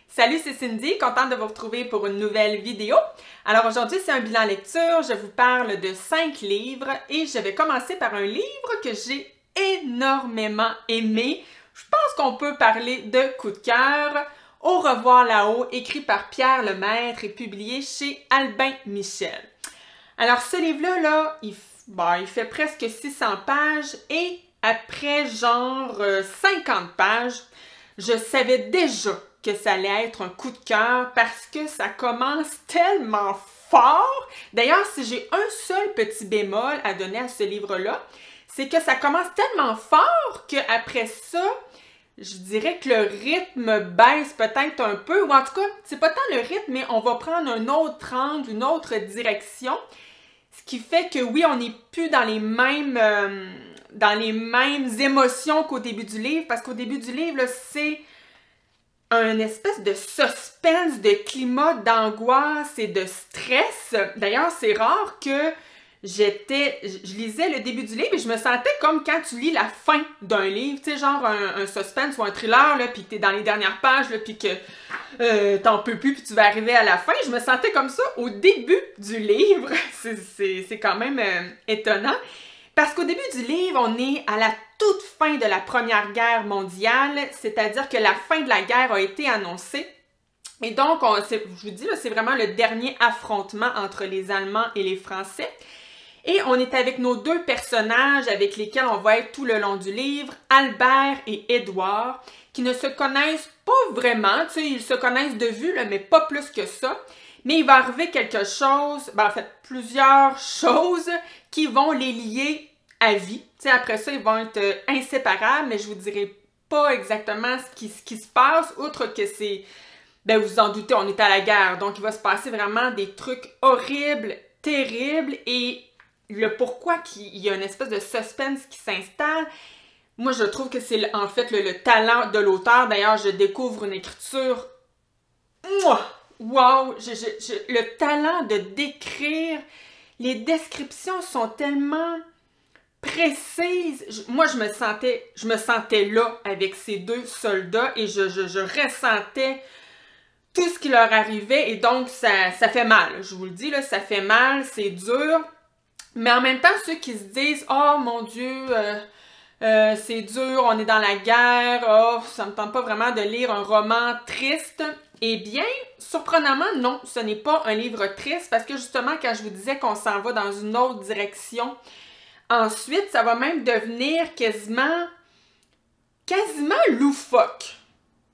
Salut, c'est Cindy, contente de vous retrouver pour une nouvelle vidéo. Alors aujourd'hui, c'est un bilan lecture. Je vous parle de 5 livres et je vais commencer par un livre que j'ai énormément aimé. Je pense qu'on peut parler de coup de cœur. Au revoir là-haut, écrit par Pierre Lemaître et publié chez Albin Michel. Alors ce livre-là, il fait presque 600 pages et après genre 50 pages, je savais déjà que ça allait être un coup de cœur parce que ça commence tellement fort. D'ailleurs, si j'ai un seul petit bémol à donner à ce livre-là, c'est que ça commence tellement fort qu'après ça, je dirais que le rythme baisse peut-être un peu, ou en tout cas, c'est pas tant le rythme, mais on va prendre un autre angle, une autre direction, ce qui fait que oui, on n'est plus dans les mêmes émotions qu'au début du livre, parce qu'au début du livre, c'est un espèce de suspense, de climat d'angoisse et de stress. D'ailleurs, c'est rare que je lisais le début du livre et je me sentais comme quand tu lis la fin d'un livre, tu sais, genre un suspense ou un thriller, là, puis t'es dans les dernières pages, là, puis que t'en peux plus, puis tu vas arriver à la fin. Je me sentais comme ça au début du livre. C'est quand même étonnant. Parce qu'au début du livre, on est à la toute fin de la Première Guerre mondiale, c'est-à-dire que la fin de la guerre a été annoncée. Et donc, je vous dis, c'est vraiment le dernier affrontement entre les Allemands et les Français. Et on est avec nos deux personnages avec lesquels on va être tout le long du livre, Albert et Édouard, qui ne se connaissent pas vraiment, tu sais, ils se connaissent de vue, là, mais pas plus que ça. Mais il va arriver quelque chose, en fait, plusieurs choses qui vont les lier à vie. Tu sais, après ça, ils vont être inséparables, mais je vous dirai pas exactement ce qui se passe, outre que c'est, vous vous en doutez, on est à la guerre, donc il va se passer vraiment des trucs horribles, terribles, et le pourquoi il y a une espèce de suspense qui s'installe. Moi, je trouve que c'est en fait le talent de l'auteur. D'ailleurs, je découvre une écriture... Wow! Le talent de décrire, les descriptions sont tellement précises. Moi, je me sentais là avec ces deux soldats et je ressentais tout ce qui leur arrivait et donc ça fait mal. Je vous le dis, là, ça fait mal, c'est dur. Mais en même temps, ceux qui se disent « Oh mon Dieu, c'est dur, on est dans la guerre, oh, ça me tente pas vraiment de lire un roman triste. » Eh bien, surprenamment, non, ce n'est pas un livre triste parce que justement, quand je vous disais qu'on s'en va dans une autre direction, ensuite, ça va même devenir quasiment loufoque.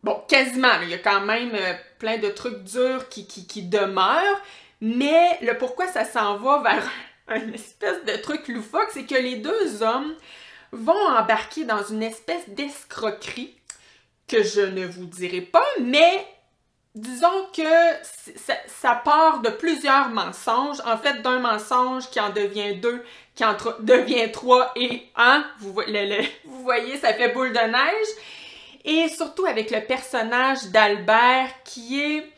Bon, quasiment, il y a quand même plein de trucs durs qui demeurent, mais le pourquoi ça s'en va vers une espèce de truc loufoque, c'est que les deux hommes vont embarquer dans une espèce d'escroquerie que je ne vous dirai pas, mais disons que ça part de plusieurs mensonges, en fait d'un mensonge qui en devient deux, qui en devient trois et un, vous voyez, ça fait boule de neige, et surtout avec le personnage d'Albert qui est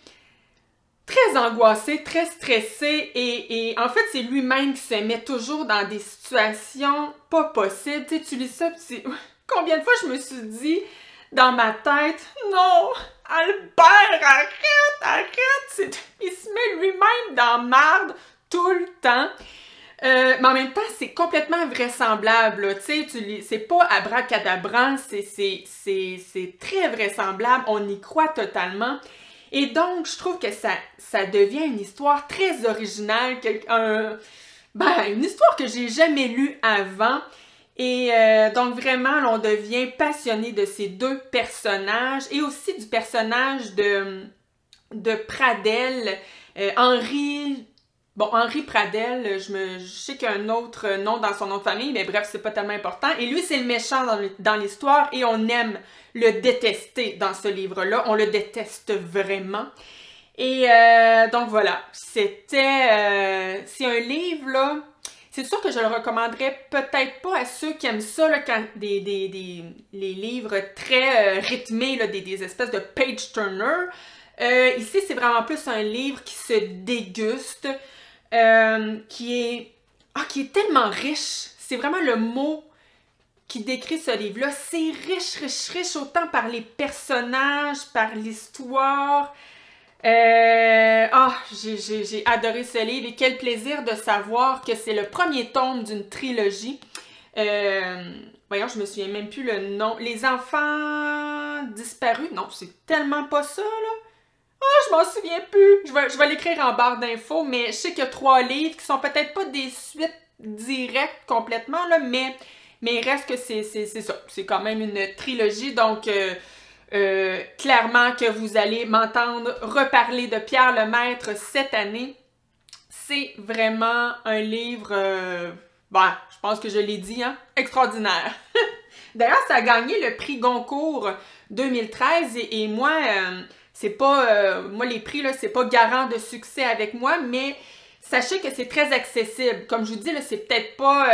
très angoissé, très stressé et en fait, c'est lui-même qui se met toujours dans des situations pas possibles. Tu sais, tu lis ça, pis combien de fois je me suis dit dans ma tête, non, Albert, arrête! Il se met lui-même dans marde tout le temps. Mais en même temps, c'est complètement vraisemblable, tu sais, c'est pas abracadabrant, c'est très vraisemblable, on y croit totalement. Et donc, je trouve que ça devient une histoire très originale, une histoire que j'ai jamais lue avant. Et donc, vraiment, on devient passionné de ces deux personnages et aussi du personnage de Pradel, Henri Pradel, je sais qu'il y a un autre nom dans son nom de famille, mais bref, c'est pas tellement important. Et lui, c'est le méchant dans l'histoire et on aime le détester dans ce livre-là. On le déteste vraiment. Et donc voilà, c'est un livre, là, c'est sûr que je le recommanderais peut-être pas à ceux qui aiment ça, là, quand les livres très rythmés, là, des espèces de page-turner. Ici, c'est vraiment plus un livre qui se déguste, qui est tellement riche. C'est vraiment le mot qui décrit ce livre-là. C'est riche, riche, riche, autant par les personnages, par l'histoire. J'ai adoré ce livre et quel plaisir de savoir que c'est le premier tome d'une trilogie. Voyons, je me souviens même plus le nom. Les enfants disparus? Non, c'est tellement pas ça, là. Je m'en souviens plus. Je vais l'écrire en barre d'infos, mais je sais qu'il y a 3 livres qui sont peut-être pas des suites directes complètement, là, mais il reste que c'est ça. C'est quand même une trilogie, donc clairement que vous allez m'entendre reparler de Pierre Lemaître cette année. C'est vraiment un livre, je pense que je l'ai dit, hein, extraordinaire. D'ailleurs, ça a gagné le prix Goncourt 2013 et moi, c'est pas, moi les prix, là, c'est pas garant de succès avec moi, mais sachez que c'est très accessible. Comme je vous dis, là, c'est peut-être pas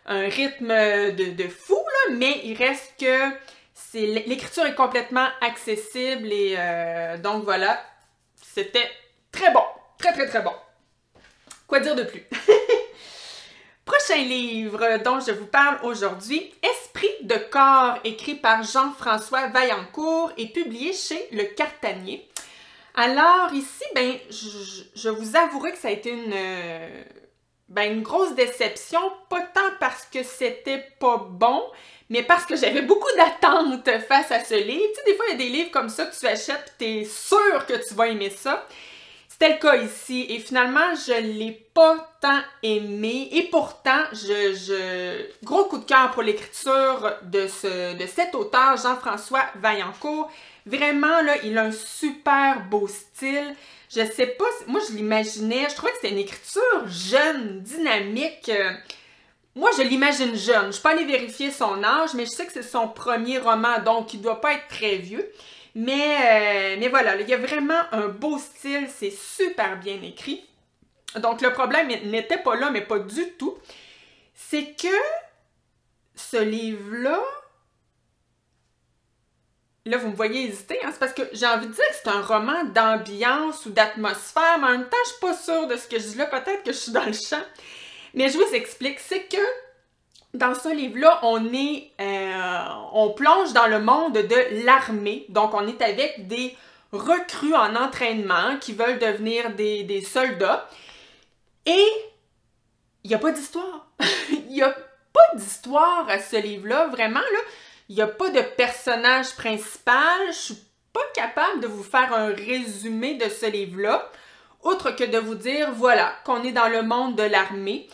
un rythme de fou, là, mais il reste que l'écriture est complètement accessible et donc voilà, c'était très bon, très très très bon. Quoi dire de plus? Prochain livre dont je vous parle aujourd'hui, Esprit de corps, écrit par Jean-François Vaillancourt et publié chez Le Cartanier. Alors ici, je vous avouerai que ça a été une grosse déception, pas tant parce que c'était pas bon, mais parce que j'avais beaucoup d'attentes face à ce livre. Tu sais, des fois, il y a des livres comme ça que tu achètes et t'es sûr que tu vas aimer ça. C'était le cas ici, et finalement, je l'ai pas tant aimé, et pourtant, gros coup de cœur pour l'écriture de cet auteur, Jean-François Vaillancourt. Vraiment, là, il a un super beau style. Je sais pas, moi je l'imaginais, je trouvais que c'était une écriture jeune, dynamique. Moi, je l'imagine jeune. Je suis pas allée vérifier son âge, mais je sais que c'est son premier roman, donc il doit pas être très vieux. Mais voilà, il y a vraiment un beau style, c'est super bien écrit. Donc le problème n'était pas là, mais pas du tout. C'est que ce livre-là, là vous me voyez hésiter, hein, c'est parce que j'ai envie de dire que c'est un roman d'ambiance ou d'atmosphère, mais en même temps je suis pas sûre de ce que je dis là, peut-être que je suis dans le champ. Mais je vous explique, c'est que dans ce livre-là, on plonge dans le monde de l'armée. Donc, on est avec des recrues en entraînement qui veulent devenir des soldats. Et il n'y a pas d'histoire. Il n'y a pas d'histoire à ce livre-là. Vraiment, là, il n'y a pas de personnage principal. Je ne suis pas capable de vous faire un résumé de ce livre-là, autre que de vous dire, voilà, qu'on est dans le monde de l'armée.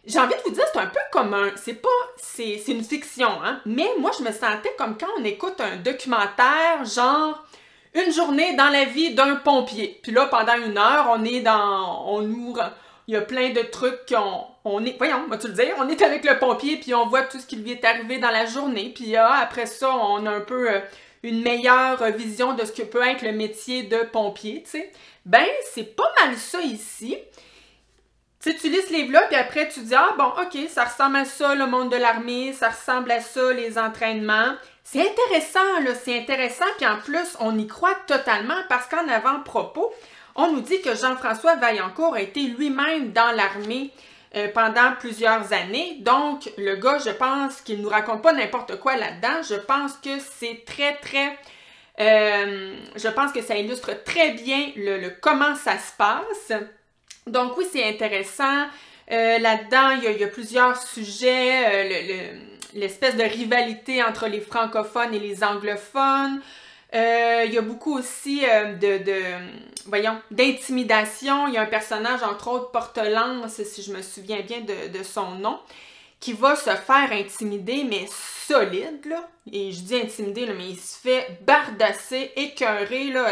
J'ai envie de vous dire, c'est un peu comme c'est une fiction, hein, mais moi, je me sentais comme quand on écoute un documentaire, genre, une journée dans la vie d'un pompier. Puis là, pendant 1 heure, il y a plein de trucs voyons, vas-tu le dire, on est avec le pompier, puis on voit tout ce qui lui est arrivé dans la journée, puis après ça, on a un peu une meilleure vision de ce que peut être le métier de pompier, tu sais. C'est pas mal ça ici. Tu lis ce livre-là, puis après, tu dis « Ah, bon, OK, ça ressemble à ça, le monde de l'armée, ça ressemble à ça, les entraînements. » C'est intéressant, là, c'est intéressant, puis en plus, on y croit totalement, parce qu'en avant-propos, on nous dit que Jean-François Vaillancourt a été lui-même dans l'armée pendant plusieurs années. Donc, le gars, je pense qu'il ne nous raconte pas n'importe quoi là-dedans. Je pense que c'est je pense que ça illustre très bien comment ça se passe. Donc oui, c'est intéressant. Là-dedans, il y a plusieurs sujets, l'espèce de rivalité entre les francophones et les anglophones. Il y a beaucoup aussi d'intimidation. Il y a un personnage, entre autres, Portelance, si je me souviens bien de son nom, qui va se faire intimider, mais solide, là. Et je dis intimider, là, mais il se fait bardasser, écœurer, là,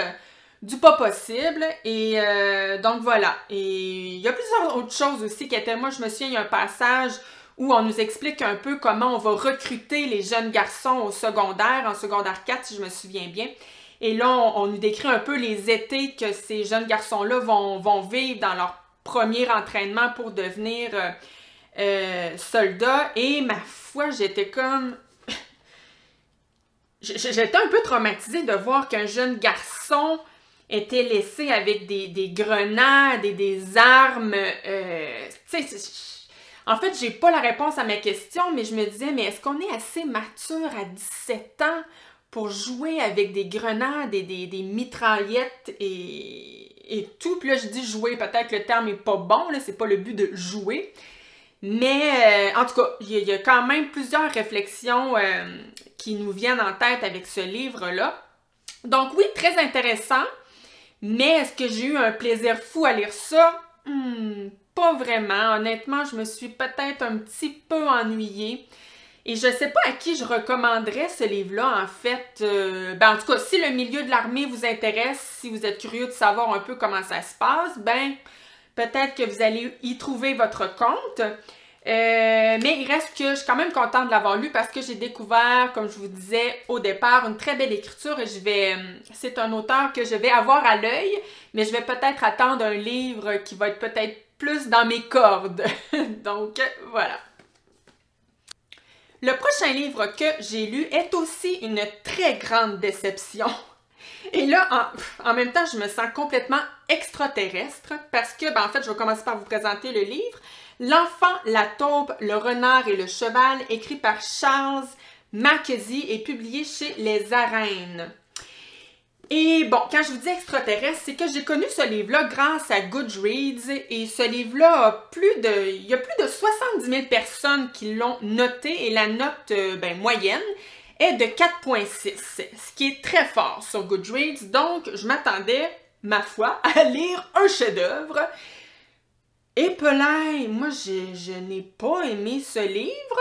du pas possible. Et donc voilà. Et il y a plusieurs autres choses aussi qui étaient, moi je me souviens, il y a un passage où on nous explique un peu comment on va recruter les jeunes garçons au secondaire, en secondaire 4 si je me souviens bien. Et là, on nous décrit un peu les étés que ces jeunes garçons-là vont vivre dans leur premier entraînement pour devenir soldats. Et ma foi, j'étais comme... J'étais un peu traumatisée de voir qu'un jeune garçon était laissé avec des grenades et des armes. En fait, j'ai pas la réponse à ma question, mais je me disais, mais est-ce qu'on est assez mature à 17 ans pour jouer avec des grenades et des mitraillettes et tout? Puis là, je dis jouer, peut-être que le terme est pas bon, là, c'est pas le but de jouer. Mais en tout cas, il y a quand même plusieurs réflexions qui nous viennent en tête avec ce livre-là. Donc oui, très intéressant, mais est-ce que j'ai eu un plaisir fou à lire ça? Pas vraiment. Honnêtement, je me suis peut-être un petit peu ennuyée. Et je sais pas à qui je recommanderais ce livre-là, en fait. En tout cas, si le milieu de l'armée vous intéresse, si vous êtes curieux de savoir un peu comment ça se passe, peut-être que vous allez y trouver votre compte. Mais il reste que je suis quand même contente de l'avoir lu parce que j'ai découvert, comme je vous disais au départ, une très belle écriture et c'est un auteur que je vais avoir à l'œil, mais je vais peut-être attendre un livre qui va être peut-être plus dans mes cordes. Donc, voilà. Le prochain livre que j'ai lu est aussi une très grande déception. Et là, en même temps, je me sens complètement extraterrestre parce que, en fait, je vais commencer par vous présenter le livre. L'enfant, la taupe, le renard et le cheval, écrit par Charles Mackesy et publié chez Les Arènes. Et bon, quand je vous dis extraterrestre, c'est que j'ai connu ce livre-là grâce à Goodreads et ce livre-là il y a plus de 70 000 personnes qui l'ont noté et la note moyenne est de 4,6, ce qui est très fort sur Goodreads, donc je m'attendais, ma foi, à lire un chef-d'œuvre. Et Pelay, moi je n'ai pas aimé ce livre.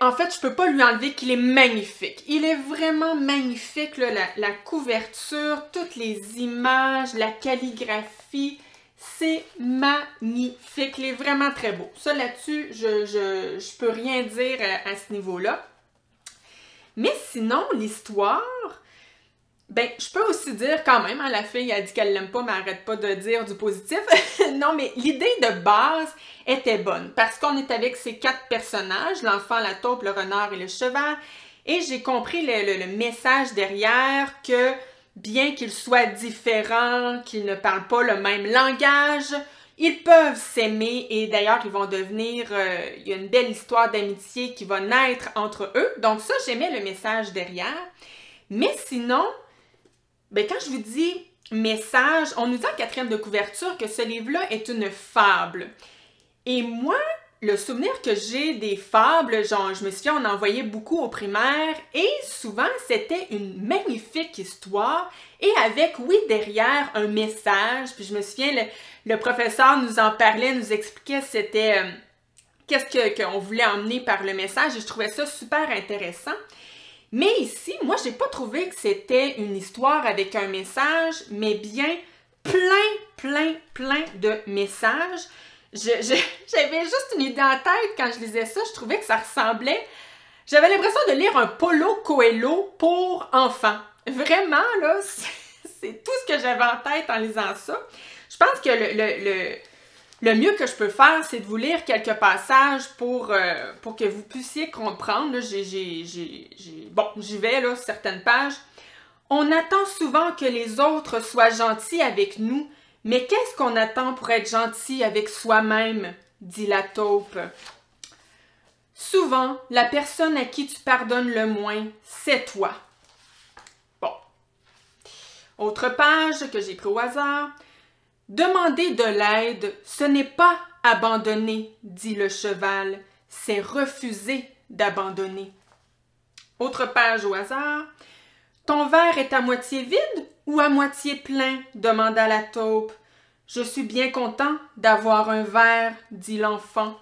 En fait, je peux pas lui enlever qu'il est magnifique. Il est vraiment magnifique, là, la couverture, toutes les images, la calligraphie, c'est magnifique. Il est vraiment très beau. Ça, là-dessus, je peux rien dire à ce niveau-là. Mais sinon, l'histoire, je peux aussi dire quand même, la fille a dit qu'elle l'aime pas, mais elle arrête pas de dire du positif. Non, mais l'idée de base était bonne, parce qu'on est avec ces 4 personnages, l'enfant, la taupe, le renard et le cheval, et j'ai compris le message derrière que, bien qu'ils soient différents, qu'ils ne parlent pas le même langage, ils peuvent s'aimer, et d'ailleurs, ils vont devenir, il y a une belle histoire d'amitié qui va naître entre eux, donc ça, j'aimais le message derrière, mais sinon, quand je vous dis message, on nous dit en 4e de couverture que ce livre-là est une fable. Et moi, le souvenir que j'ai des fables, genre, je me souviens, on en voyait beaucoup au primaire, et souvent, c'était une magnifique histoire, et avec, oui, derrière, un message. Puis je me souviens, le professeur nous en parlait, nous expliquait c'était qu'est-ce qu'on voulait emmener par le message, et je trouvais ça super intéressant. Mais ici, moi, j'ai pas trouvé que c'était une histoire avec un message, mais bien plein de messages. J'avais juste une idée en tête quand je lisais ça, je trouvais que ça ressemblait... J'avais l'impression de lire un Paulo Coelho pour enfants. Vraiment, là, c'est tout ce que j'avais en tête en lisant ça. Je pense que le mieux que je peux faire, c'est de vous lire quelques passages pour que vous puissiez comprendre. Là, j'y vais, là, certaines pages. On attend souvent que les autres soient gentils avec nous, mais qu'est-ce qu'on attend pour être gentil avec soi-même, dit la taupe. Souvent, la personne à qui tu pardonnes le moins, c'est toi. Bon. Autre page que j'ai pris au hasard. Demander de l'aide, ce n'est pas abandonner, dit le cheval, c'est refuser d'abandonner. Autre page au hasard. Ton verre est à moitié vide ou à moitié plein, demanda la taupe. Je suis bien content d'avoir un verre, dit l'enfant.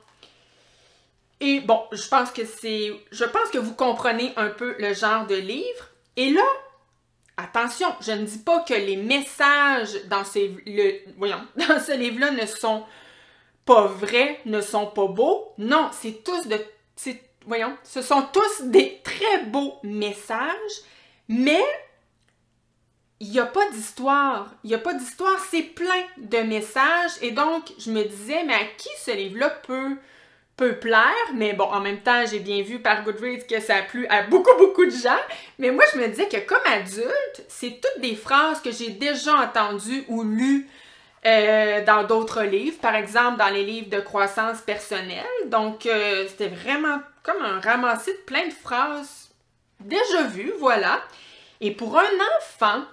Et bon, je pense que vous comprenez un peu le genre de livre. Et là, attention, je ne dis pas que les messages dans ce livre-là ne sont pas vrais, ne sont pas beaux. Non, ce sont tous des très beaux messages, mais il n'y a pas d'histoire. Il n'y a pas d'histoire, c'est plein de messages. Et donc, je me disais, mais à qui ce livre-là peut plaire? Mais bon, en même temps, j'ai bien vu par Goodreads que ça a plu à beaucoup de gens. Mais moi, je me disais que comme adulte, c'est toutes des phrases que j'ai déjà entendues ou lues dans d'autres livres, par exemple dans les livres de croissance personnelle. Donc, c'était vraiment comme un ramassis de plein de phrases déjà vues, voilà. Et pour un enfant,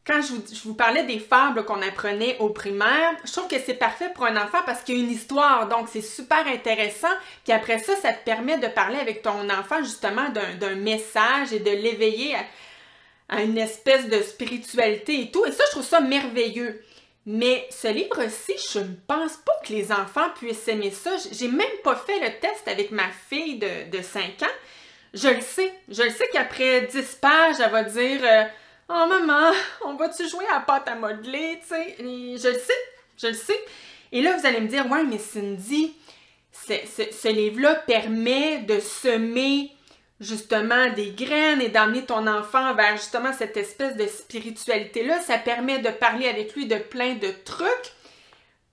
quand je vous parlais des fables qu'on apprenait au primaire, je trouve que c'est parfait pour un enfant parce qu'il y a une histoire, donc c'est super intéressant. Puis après ça, ça te permet de parler avec ton enfant justement d'un message et de l'éveiller à une espèce de spiritualité et tout. Et ça, je trouve ça merveilleux. Mais ce livre-ci, je ne pense pas que les enfants puissent aimer ça. J'ai même pas fait le test avec ma fille de 5 ans. Je le sais qu'après 10 pages, elle va dire oh maman, on va-tu jouer à la pâte à modeler, tu sais? Je le sais. Et là, vous allez me dire, ouais, mais Cindy, ce livre-là permet de semer justement des graines et d'amener ton enfant vers justement cette espèce de spiritualité-là. Ça permet de parler avec lui de plein de trucs.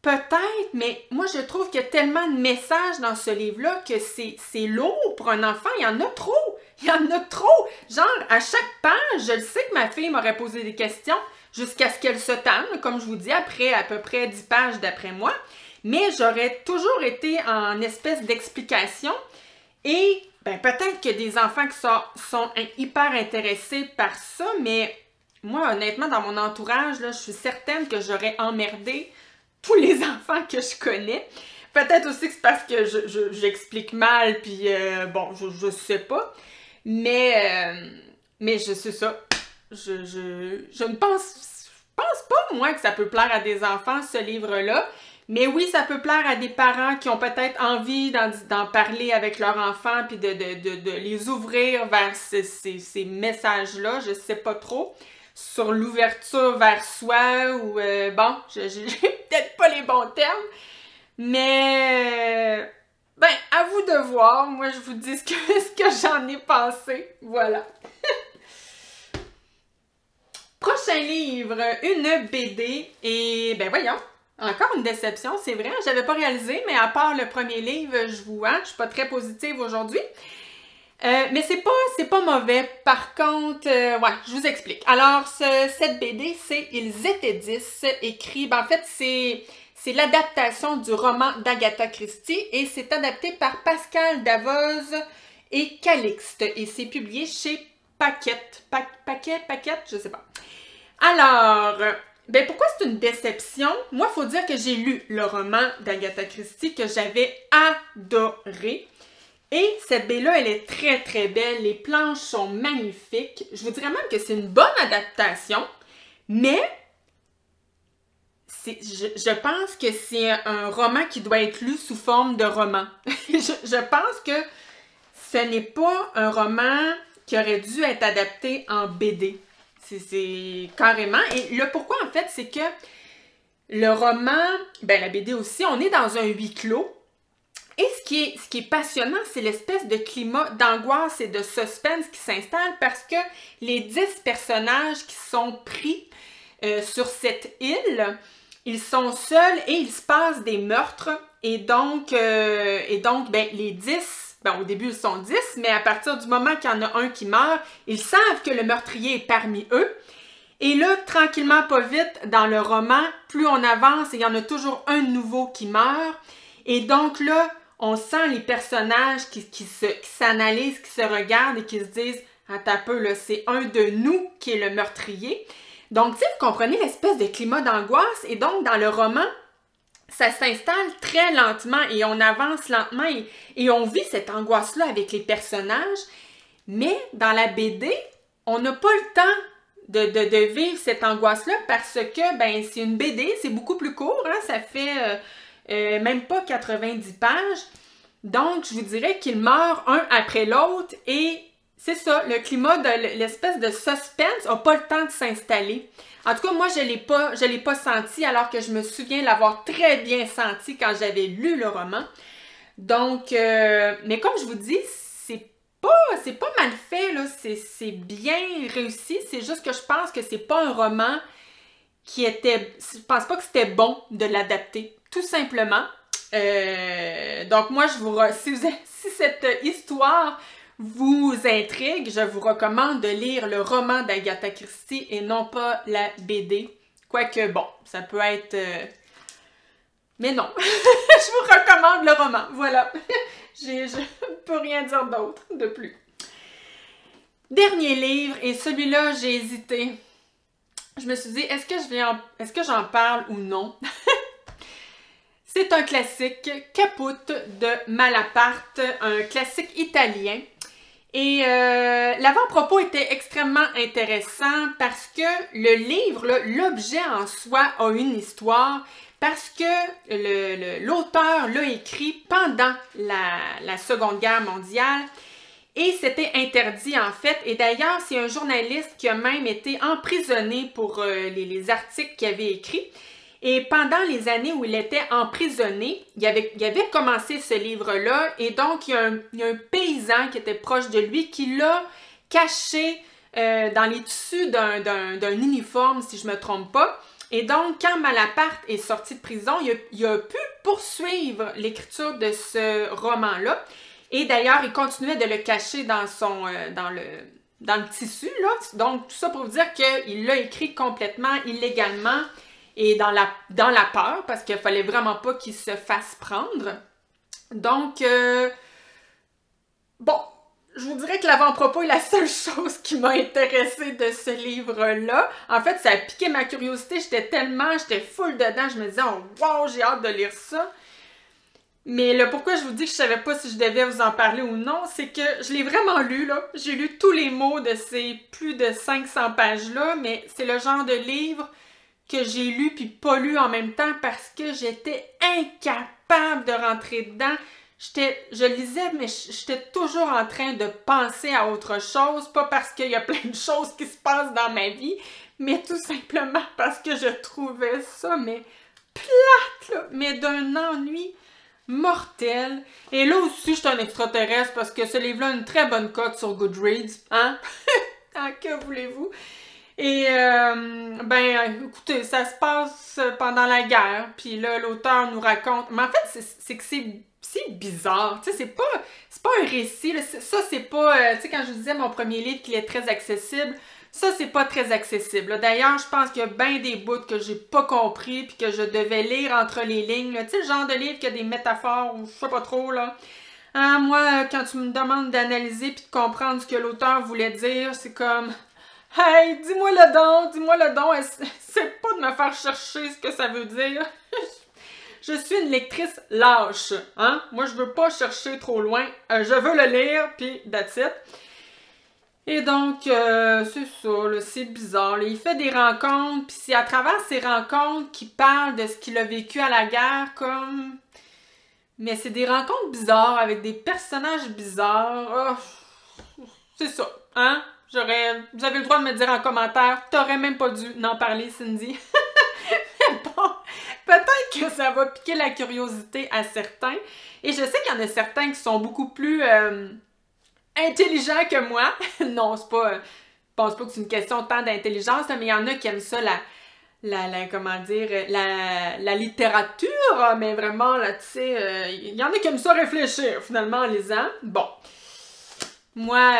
Peut-être, mais moi je trouve qu'il y a tellement de messages dans ce livre-là que c'est lourd pour un enfant. Il y en a trop. Il y en a trop. Genre, à chaque page, je le sais que ma fille m'aurait posé des questions jusqu'à ce qu'elle se tanne, comme je vous dis, après à peu près 10 pages d'après moi. Mais j'aurais toujours été en espèce d'explication. Et ben, peut-être qu'il y a des enfants qui sont hyper intéressés par ça, mais moi, honnêtement, dans mon entourage, là, je suis certaine que j'aurais emmerdé tous les enfants que je connais. Peut-être aussi que c'est parce que j'explique mal, puis bon, je sais pas. Mais je sais ça. Je ne pense pas, moi, que ça peut plaire à des enfants, ce livre-là. Mais oui, ça peut plaire à des parents qui ont peut-être envie d'en parler avec leurs enfants, puis de les ouvrir vers ces messages-là, je sais pas trop. Sur l'ouverture vers soi ou bon, j'ai peut-être pas les bons termes, mais ben, à vous de voir. Moi, je vous dis ce que j'en ai pensé. Voilà. Prochain livre, une BD, et ben voyons, encore une déception, c'est vrai, j'avais pas réalisé, mais à part le premier livre, je suis pas très positive aujourd'hui. Mais c'est pas mauvais. Par contre, ouais, je vous explique. Alors, cette BD, c'est Ils étaient 10, écrit, ben en fait, c'est l'adaptation du roman d'Agatha Christie et c'est adapté par Pascal Davoz et Calixte et c'est publié chez Paquette, je sais pas. Alors, ben pourquoi c'est une déception? Moi, il faut dire que j'ai lu le roman d'Agatha Christie que j'avais adoré. Et cette baie-là, elle est très très belle. Les planches sont magnifiques. Je vous dirais même que c'est une bonne adaptation, mais je pense que c'est un roman qui doit être lu sous forme de roman. je pense que ce n'est pas un roman qui aurait dû être adapté en BD. C'est carrément. Et le pourquoi, en fait, c'est que le roman, ben la BD aussi, on est dans un huis clos. Et ce qui est passionnant, c'est l'espèce de climat d'angoisse et de suspense qui s'installe parce que les 10 personnages qui sont pris sur cette île, ils sont seuls et il se passe des meurtres. Et donc ben, les 10, ben, au début ils sont 10, mais à partir du moment qu'il y en a un qui meurt, ils savent que le meurtrier est parmi eux. Et là, tranquillement, pas vite, dans le roman, plus on avance, il y en a toujours un nouveau qui meurt. Et donc là, on sent les personnages qui s'analysent, qui se regardent et qui se disent « Attends un peu, là, c'est un de nous qui est le meurtrier. » Donc, tu sais, vous comprenez l'espèce de climat d'angoisse. Et donc, dans le roman, ça s'installe très lentement et on avance lentement et on vit cette angoisse-là avec les personnages. Mais dans la BD, on n'a pas le temps de vivre cette angoisse-là parce que, ben, c'est une BD, c'est beaucoup plus court, hein, ça fait même pas 90 pages. Donc, je vous dirais qu'ils meurent un après l'autre et c'est ça, le climat de l'espèce de suspense n'a pas le temps de s'installer. En tout cas, moi, je l'ai pas senti alors que je me souviens l'avoir très bien senti quand j'avais lu le roman. Donc, mais comme je vous dis, c'est pas mal fait, là, c'est bien réussi, c'est juste que je pense que c'est pas un roman je pense pas que c'était bon de l'adapter, tout simplement. Donc moi, si cette histoire vous intrigue, je vous recommande de lire le roman d'Agatha Christie et non pas la BD. Quoique, bon, ça peut être... Mais non, je vous recommande le roman, voilà. Je ne peux rien dire d'autre de plus. Dernier livre, et celui-là, j'ai hésité. Je me suis dit, est-ce que j'en parle ou non? C'est un classique, Caput de Malaparte, un classique italien. Et l'avant-propos était extrêmement intéressant parce que le livre, l'objet en soi a une histoire parce que l'auteur l'a écrit pendant la Seconde Guerre mondiale et c'était interdit en fait. Et d'ailleurs, c'est un journaliste qui a même été emprisonné pour les articles qu'il avait écrits. Et pendant les années où il était emprisonné, il avait commencé ce livre-là et donc il y a un paysan qui était proche de lui qui l'a caché dans les tissus d'un uniforme, si je ne me trompe pas. Et donc, quand Malaparte est sorti de prison, il a pu poursuivre l'écriture de ce roman-là. Et d'ailleurs, il continuait de le cacher dans le tissu, là. Donc, tout ça pour vous dire qu'il l'a écrit complètement illégalement. Et dans la peur, parce qu'il fallait vraiment pas qu'il se fasse prendre. Donc, bon, je vous dirais que l'avant-propos est la seule chose qui m'a intéressée de ce livre-là. En fait, ça a piqué ma curiosité, j'étais full dedans, je me disais, oh wow, j'ai hâte de lire ça. Mais le pourquoi je vous dis que je savais pas si je devais vous en parler ou non, c'est que je l'ai vraiment lu, là. J'ai lu tous les mots de ces plus de 500 pages-là, mais c'est le genre de livre que j'ai lu puis pas lu en même temps parce que j'étais incapable de rentrer dedans. Je lisais, mais j'étais toujours en train de penser à autre chose, pas parce qu'il y a plein de choses qui se passent dans ma vie, mais tout simplement parce que je trouvais ça, mais plate, là, mais d'un ennui mortel. Et là aussi, je suis un extraterrestre parce que ce livre-là a une très bonne cote sur Goodreads, hein? Que voulez-vous? Et, ben, écoutez, ça se passe pendant la guerre, puis là, l'auteur nous raconte... Mais en fait, c'est que c'est bizarre, tu sais, c'est pas un récit, là. Ça, c'est pas... tu sais, quand je vous disais mon premier livre qu'il est très accessible, ça, c'est pas très accessible. D'ailleurs, je pense qu'il y a bien des bouts que j'ai pas compris, puis que je devais lire entre les lignes, là. Tu sais, le genre de livre qui a des métaphores, ou je sais pas trop, là. Hein, moi, quand tu me demandes d'analyser puis de comprendre ce que l'auteur voulait dire, c'est comme... Hey, dis-moi le don, c'est pas de me faire chercher ce que ça veut dire. Je suis une lectrice lâche, hein? Moi, je veux pas chercher trop loin, je veux le lire, puis that's it. Et donc, c'est ça, là, c'est bizarre, là. Il fait des rencontres, puis c'est à travers ces rencontres qu'il parle de ce qu'il a vécu à la guerre, comme... Mais c'est des rencontres bizarres, avec des personnages bizarres. Oh, c'est ça, hein? Vous avez le droit de me dire en commentaire, t'aurais même pas dû en parler, Cindy. Mais bon, peut-être que ça va piquer la curiosité à certains. Et je sais qu'il y en a certains qui sont beaucoup plus intelligents que moi. Non, c'est pas... je pense pas que c'est une question tant d'intelligence, mais il y en a qui aiment ça, comment dire, la littérature, mais vraiment, là, tu sais, il y en a qui aiment ça réfléchir, finalement, en lisant. Bon. Moi...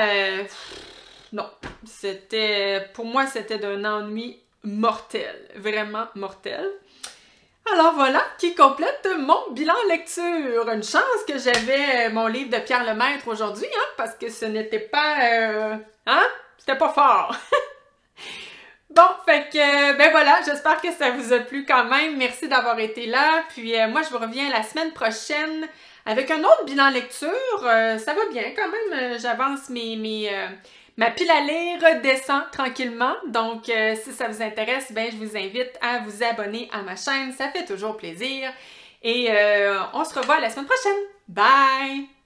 non, pour moi, c'était d'un ennui mortel, vraiment mortel. Alors voilà, qui complète mon bilan lecture. Une chance que j'avais mon livre de Pierre Lemaître aujourd'hui, hein, parce que ce n'était pas, hein, c'était pas fort. Bon, fait que, ben voilà, j'espère que ça vous a plu quand même. Merci d'avoir été là. Puis moi, je vous reviens la semaine prochaine avec un autre bilan lecture. Ça va bien quand même, j'avance ma pile à lire descend tranquillement, donc si ça vous intéresse, ben je vous invite à vous abonner à ma chaîne, ça fait toujours plaisir. Et on se revoit la semaine prochaine. Bye!